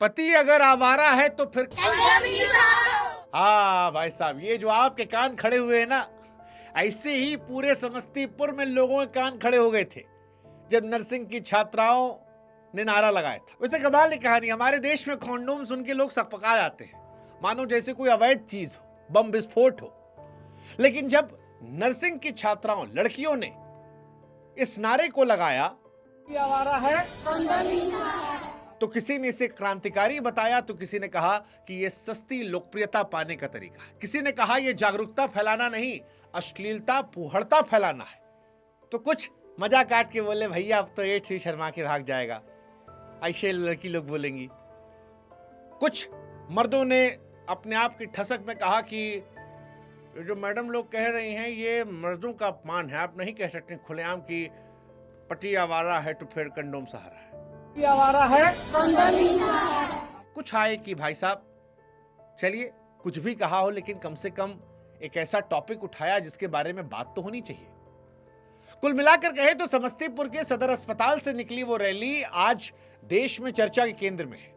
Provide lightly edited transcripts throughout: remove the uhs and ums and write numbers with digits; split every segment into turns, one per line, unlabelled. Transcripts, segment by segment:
पति अगर आवारा है तो फिर हाँ भाई साहब, ये जो आपके कान खड़े हुए हैं ना, ऐसे ही पूरे समस्तीपुर में लोगों के कान खड़े हो गए थे जब नर्सिंग की छात्राओं ने नारा लगाया था। वैसे कमाल की कहानी, हमारे देश में कॉन्डोम सुन के लोग सकपका जाते हैं, मानो जैसे कोई अवैध चीज हो, बम विस्फोट हो। लेकिन जब नर्सिंग की छात्राओं, लड़कियों ने इस नारे को लगाया, आवारा है तो किसी ने इसे क्रांतिकारी बताया, तो किसी ने कहा कि यह सस्ती लोकप्रियता पाने का तरीका है। किसी ने कहा यह जागरूकता फैलाना नहीं, अश्लीलता फूहड़ता फैलाना है। तो कुछ मजा काट के बोले, भैया अब तो एड्स ही शर्मा के भाग जाएगा, ऐसे लड़की लोग बोलेंगी। कुछ मर्दों ने अपने आप की ठसक में कहा कि जो मैडम लोग कह रही हैं ये मर्दों का अपमान है, आप नहीं कह सकते खुलेआम कि पति आवारा है तो फिर कंडोम सहारा है, आवारा है कुछ आए कि भाई साहब चलिए कुछ भी कहा हो, लेकिन कम से कम एक ऐसा टॉपिक उठाया जिसके बारे में बात तो होनी चाहिए। कुल मिलाकर कहे तो समस्तीपुर के सदर अस्पताल से निकली वो रैली आज देश में चर्चा के केंद्र में है।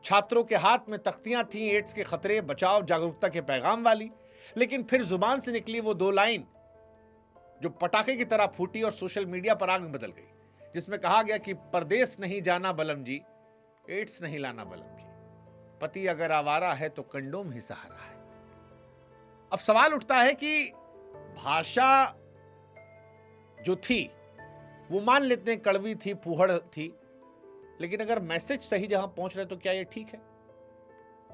छात्रों के हाथ में तख्तियां थीं एड्स के खतरे, बचाव, जागरूकता के पैगाम वाली, लेकिन फिर जुबान से निकली वो दो लाइन जो पटाखे की तरह फूटी और सोशल मीडिया पर आग में बदल गई, जिसमें कहा गया कि परदेश नहीं जाना बलम जी, एड्स नहीं लाना बलम जी, पति अगर आवारा है तो कंडोम ही सहारा है। अब सवाल उठता है कि भाषा जो थी वो मान लेते हैं कड़वी थी, फूहड़ थी, लेकिन अगर मैसेज सही जहां पहुंच रहे तो क्या ये ठीक है?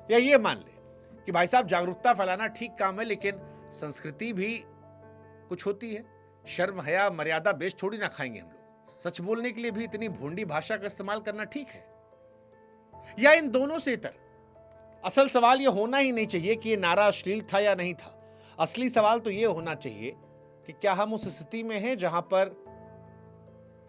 या ये मान ले कि भाई साहब जागरूकता फैलाना ठीक काम है, लेकिन संस्कृति भी कुछ होती है, शर्म हया मर्यादा बेच थोड़ी ना खाएंगे हम लोग। सच बोलने के लिए भी इतनी भोंडी भाषा का इस्तेमाल करना ठीक है? या इन दोनों से इतर असल सवाल यह होना ही नहीं चाहिए कि यह नारा अश्लील था या नहीं था। असली सवाल तो यह होना चाहिए कि क्या हम उस स्थिति में हैं जहां पर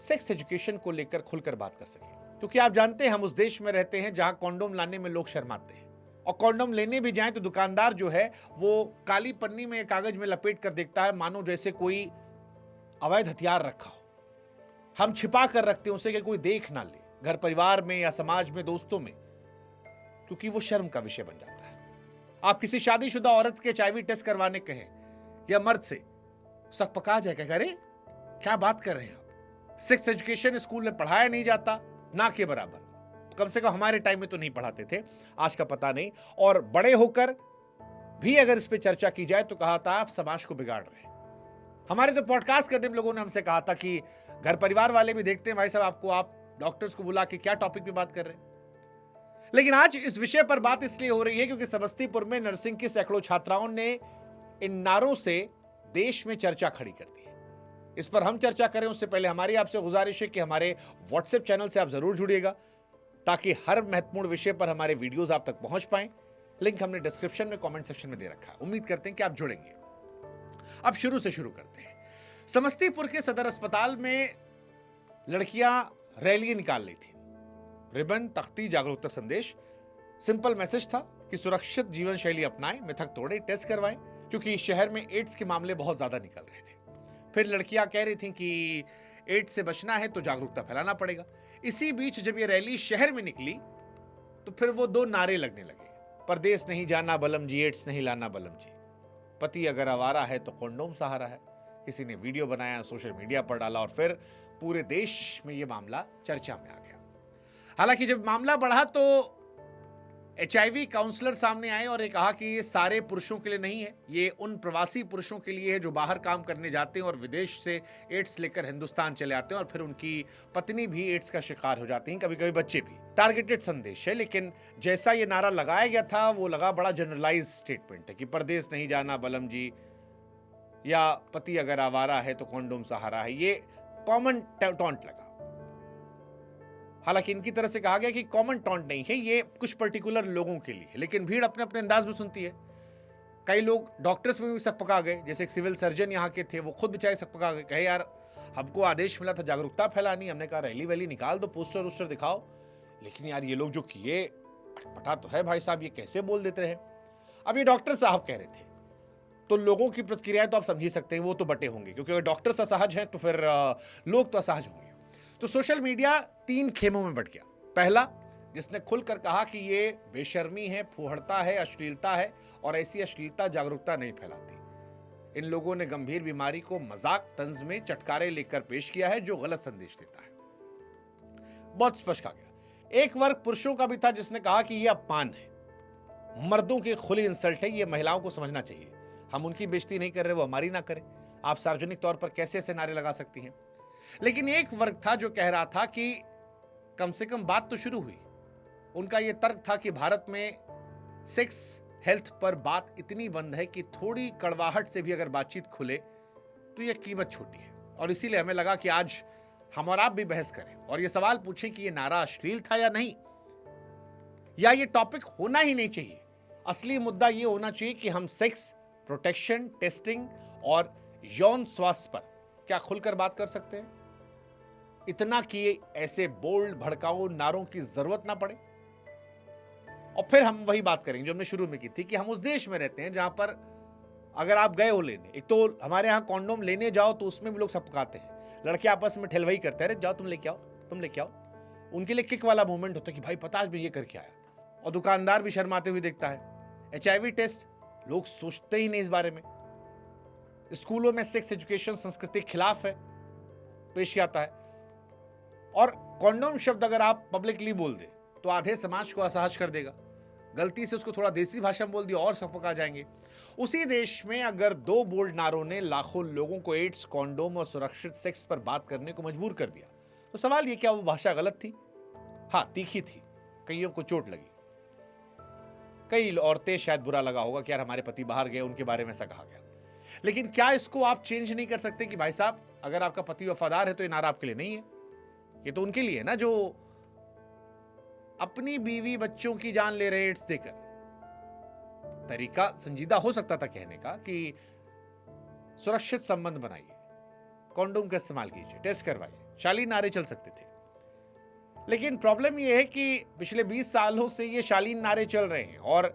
सेक्स एजुकेशन को लेकर खुलकर बात कर सकें। क्योंकि आप जानते हैं हम उस देश में रहते हैं जहां कॉन्डोम लाने में लोग शर्माते हैं, और कॉन्डोम लेने भी जाएं तो दुकानदार जो है वो काली पन्नी में कागज में लपेट कर देखता है, मानो जैसे कोई अवैध हथियार रखा हो। हम छिपा कर रखते हैं उसे कि कोई देख ना ले, घर परिवार में या समाज में, दोस्तों में, क्योंकि वो शर्म का विषय बन जाता है। आप किसी शादीशुदा औरत के HIV टेस्ट करवाने कहें या मर्द से, सकपका जाएगा, अरे क्या बात कर रहे हैं आप, सेक्स एजुकेशन स्कूल में पढ़ाया नहीं जाता, ना के बराबर। कम से कम हमारे टाइम में तो नहीं पढ़ाते थे, आज का पता नहीं। और बड़े होकर भी अगर इस पे चर्चा की जाए तो कहा था आप समाज को बिगाड़ रहे हैं। हमारे तो पॉडकास्ट करने में लोगों ने हमसे कहा था कि घर परिवार वाले भी देखते हैं भाई साहब आपको, आप डॉक्टर्स को बुला के क्या टॉपिक पे बात कर रहे हैं। लेकिन आज इस विषय पर बात इसलिए हो रही है क्योंकि समस्तीपुर में नर्सिंग की सैकड़ों छात्राओं ने इन नारों से देश में चर्चा खड़ी कर दी है। इस पर हम चर्चा करें उससे पहले हमारी आपसे गुजारिश है कि हमारे व्हाट्सएप चैनल से आप जरूर जुड़िएगा, ताकि हर महत्वपूर्ण विषय पर हमारे वीडियोस आप तक पहुंच पाएं। लिंक हमने डिस्क्रिप्शन में, कमेंट सेक्शन में दे रखा है। उम्मीद करते हैं कि आप जुड़ेंगे। अब शुरू से शुरू करते हैं। समस्तीपुर के सदर अस्पताल में लड़कियां रैली निकाल ली थी, रिबन, तख्ती, जागरूकता संदेश। सिंपल मैसेज था कि सुरक्षित जीवन शैली अपनाएं, मिथक तोड़े, टेस्ट करवाएं, क्योंकि शहर में एड्स के मामले बहुत ज्यादा निकल रहे थे। फिर लड़कियां कह रही थीं कि एड्स से बचना है तो जागरूकता फैलाना पड़ेगा। इसी बीच जब ये रैली शहर में निकली तो फिर वो दो नारे लगने लगे, परदेश नहीं जाना बलम जी, एड्स नहीं लाना बलम जी, पति अगर आवारा है तो कॉन्डोम सहारा है। किसी ने वीडियो बनाया, सोशल मीडिया पर डाला, और फिर पूरे देश में ये मामला चर्चा में आ गया। हालांकि जब मामला बढ़ा तो HIV काउंसलर सामने आए और ये कहा कि ये सारे पुरुषों के लिए नहीं है, ये उन प्रवासी पुरुषों के लिए है जो बाहर काम करने जाते हैं और विदेश से एड्स लेकर हिंदुस्तान चले आते हैं, और फिर उनकी पत्नी भी एड्स का शिकार हो जाती हैं, कभी कभी बच्चे भी। टारगेटेड संदेश है, लेकिन जैसा ये नारा लगाया गया था वो लगा बड़ा जनरलाइज स्टेटमेंट है कि परदेश नहीं जाना बलम जी, या पति अगर आवारा है तो कॉन्डोम सहारा है। ये कॉमन टॉन्ट लगा। हालांकि इनकी तरफ से कहा गया कि कॉमन टॉन्ट नहीं है, ये कुछ पर्टिकुलर लोगों के लिए है, लेकिन भीड़ अपने अपने अंदाज में सुनती है। कई लोग डॉक्टर्स में भी सकपका गए, जैसे एक सिविल सर्जन यहाँ के थे, वो खुद बेचारे सकपका गए, कहे यार हमको आदेश मिला था जागरूकता फैलानी, हमने कहा रैली वैली निकाल दो, पोस्टर वोस्टर दिखाओ, लेकिन यार ये लोग जो किए अटपटा तो है भाई साहब, ये कैसे बोल देते रहे। अब ये डॉक्टर साहब कह रहे थे तो लोगों की प्रतिक्रिया तो आप समझ ही सकते हैं, वो तो बटे होंगे, क्योंकि अगर डॉक्टर्स असहज हैं तो फिर लोग तो असहज होंगे। तो सोशल मीडिया 3 खेमों में बट गया। पहला, जिसने खुलकर कहा कि ये बेशर्मी है, फूहड़ता है, अश्लीलता है और ऐसी अश्लीलता जागरूकता नहीं फैलाती। इन लोगों ने गंभीर बीमारी को मजाक तंज में चटकारे लेकर पेश किया है जो गलत संदेश देता है। बहुत स्पष्ट कहा गया। एक वर्ग पुरुषों का भी था जिसने कहा कि यह अपमान है, मर्दों की खुली इंसल्ट है, ये महिलाओं को समझना चाहिए। हम उनकी बेइज्जती नहीं कर रहे, वो हमारी ना करें। आप सार्वजनिक तौर पर कैसे ऐसे नारे लगा सकती हैं? लेकिन एक वर्ग था जो कह रहा था कि कम से कम बात तो शुरू हुई। उनका यह तर्क था कि भारत में सेक्स हेल्थ पर बात इतनी बंद है कि थोड़ी कड़वाहट से भी अगर बातचीत खुले तो यह कीमत छोटी है, और इसीलिए हमें लगा कि आज हम और आप भी बहस करें और यह सवाल पूछें कि यह नारा अश्लील था या नहीं, या यह टॉपिक होना ही नहीं चाहिए। असली मुद्दा यह होना चाहिए कि हम सेक्स, प्रोटेक्शन, टेस्टिंग और यौन स्वास्थ्य पर क्या खुलकर बात कर सकते हैं, इतना कि ऐसे बोल्ड भड़काऊ नारों की जरूरत ना पड़े। और फिर हम वही बात करेंगे जो हमने शुरू में की थी कि हम उस देश में रहते हैं जहां पर अगर आप गए हो लेने, एक तो हमारे यहाँ कॉन्डोम लेने जाओ तो उसमें भी लोग सबकाते हैं, लड़के आपस में ठेलवाई करते हैं, जाओ तुम लेके आओ, तुम लेके आओ। उनके लिए किक वाला मूवमेंट होता है कि भाई पता आज मैं ये करके आया, और दुकानदार भी शर्माते हुए देखता है। HIV टेस्ट, लोग सोचते ही नहीं इस बारे में। स्कूलों में सेक्स एजुकेशन संस्कृति के खिलाफ है, पेश आता है। और कॉन्डोम शब्द अगर आप पब्लिकली बोल दे तो आधे समाज को असहज कर देगा। गलती से उसको थोड़ा देसी भाषा में बोल दिया और सब पका जाएंगे। उसी देश में अगर दो बोल्ड नारों ने लाखों लोगों को एड्स, कॉन्डोम और सुरक्षित सेक्स पर बात करने को मजबूर कर दिया, तो सवाल ये क्या वो भाषा गलत थी? हाँ, तीखी थी, कईयों को चोट लगी, कई औरतें शायद बुरा लगा होगा कि यार हमारे पति बाहर गए, उनके बारे में ऐसा कहा गया। लेकिन क्या इसको आप चेंज नहीं कर सकते कि भाई साहब अगर आपका पति वफादार है तो ये नारा आपके लिए नहीं है, ये तो उनके लिए है ना जो अपनी बीवी बच्चों की जान ले रहे एड्स देकर। तरीका संजीदा हो सकता था कहने का कि सुरक्षित संबंध बनाइए, कॉन्डोम का इस्तेमाल कीजिए, टेस्ट करवाइए, शालीन नारे चल सकते थे। लेकिन प्रॉब्लम यह है कि पिछले 20 सालों से ये शालीन नारे चल रहे हैं और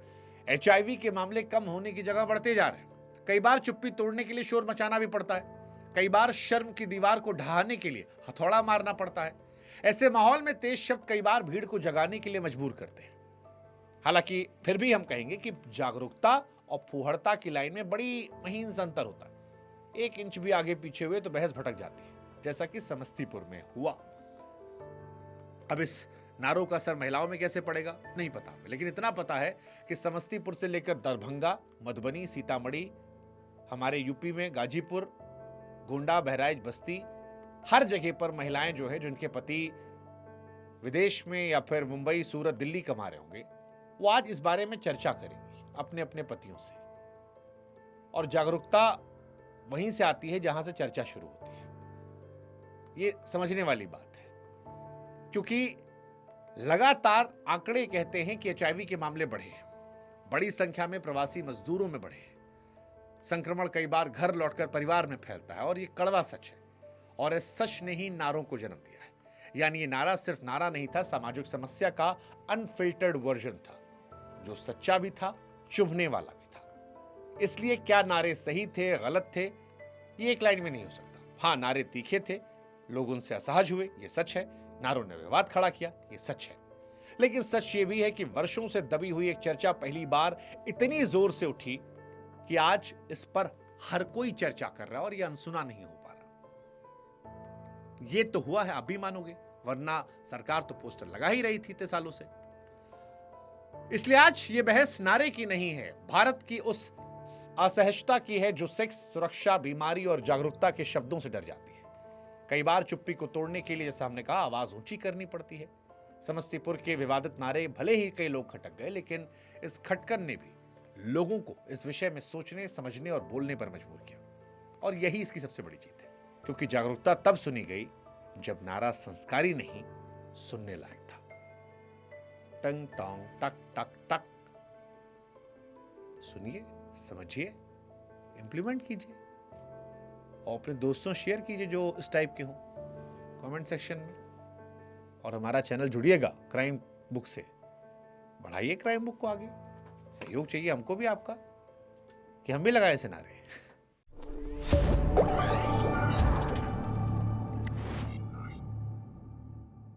HIV के मामले कम होने की जगह बढ़ते जा रहे हैं। कई बार चुप्पी तोड़ने के लिए शोर मचाना भी पड़ता है, कई बार शर्म की दीवार को ढहाने के लिए हथौड़ा मारना पड़ता है। ऐसे माहौल में तेज शब्द कई बार भीड़ को जगाने के लिए मजबूर करते हैं। हालांकि फिर भी हम कहेंगे कि जागरूकता और फूहड़ता की लाइन में बड़ी महीन सा अंतर होता है। 1 इंच भी आगे पीछे हुए तो बहस भटक जाती है, जैसा कि समस्तीपुर में हुआ। अब इस नारों का असर महिलाओं में कैसे पड़ेगा नहीं पता, लेकिन इतना पता है कि समस्तीपुर से लेकर दरभंगा, मधुबनी, सीतामढ़ी, हमारे यूपी में गाजीपुर, गोंडा, बहराइच, बस्ती, हर जगह पर महिलाएं जो है जिनके पति विदेश में या फिर मुंबई, सूरत, दिल्ली कमा रहे होंगे, वो आज इस बारे में चर्चा करेंगी अपने अपने पतियों से। और जागरूकता वहीं से आती है जहां से चर्चा शुरू होती है। ये समझने वाली बात है, क्योंकि लगातार आंकड़े कहते हैं कि HIV के मामले बढ़े हैं, बड़ी संख्या में प्रवासी मजदूरों में बढ़े हैं, संक्रमण कई बार घर लौटकर परिवार में फैलता है, और ये कड़वा सच है। और इस सच ने ही नारों को जन्म दिया है। यानी ये नारा सिर्फ नारा नहीं था, सामाजिक समस्या का अनफिल्टर्ड वर्जन था, जो सच्चा भी था, चुभने वाला भी था। इसलिए क्या नारे सही थे, गलत थे, ये एक लाइन में नहीं हो सकता। हाँ, नारे तीखे थे, लोग उनसे असहज हुए, ये सच है। नारों ने विवाद खड़ा किया, ये सच है। लेकिन सच ये भी है कि वर्षों से दबी हुई एक चर्चा पहली बार इतनी जोर से उठी कि आज इस पर हर कोई चर्चा कर रहा है और यह अनसुना नहीं हो पा रहा। ये तो हुआ है, आप भी मानोगे, वरना सरकार तो पोस्टर लगा ही रही थी इतने सालों से। इसलिए आज ये बहस नारे की नहीं है, भारत की उस असहजता की है जो सेक्स, सुरक्षा, बीमारी और जागरूकता के शब्दों से डर जाती है। कई बार चुप्पी को तोड़ने के लिए, जैसा हमने कहा, आवाज ऊंची करनी पड़ती है। समस्तीपुर के विवादित नारे भले ही कई लोग खटक गए, लेकिन इस खटकन ने भी लोगों को इस विषय में सोचने, समझने और बोलने पर मजबूर किया। और यही इसकी सबसे बड़ी जीत है, क्योंकि जागरूकता तब सुनी गई जब नारा संस्कारी नहीं, सुनने लायक था। टंग टोंग टक टक टक। सुनिए, समझिए, इंप्लीमेंट कीजिए और अपने दोस्तों शेयर कीजिए जो इस टाइप के हों कमेंट सेक्शन में। और हमारा चैनल जुड़िएगा क्राइम बुक से, बढ़ाइए क्राइम बुक को आगे। सहयोग चाहिए हमको भी आपका कि हम भी लगाए ऐसे नारे।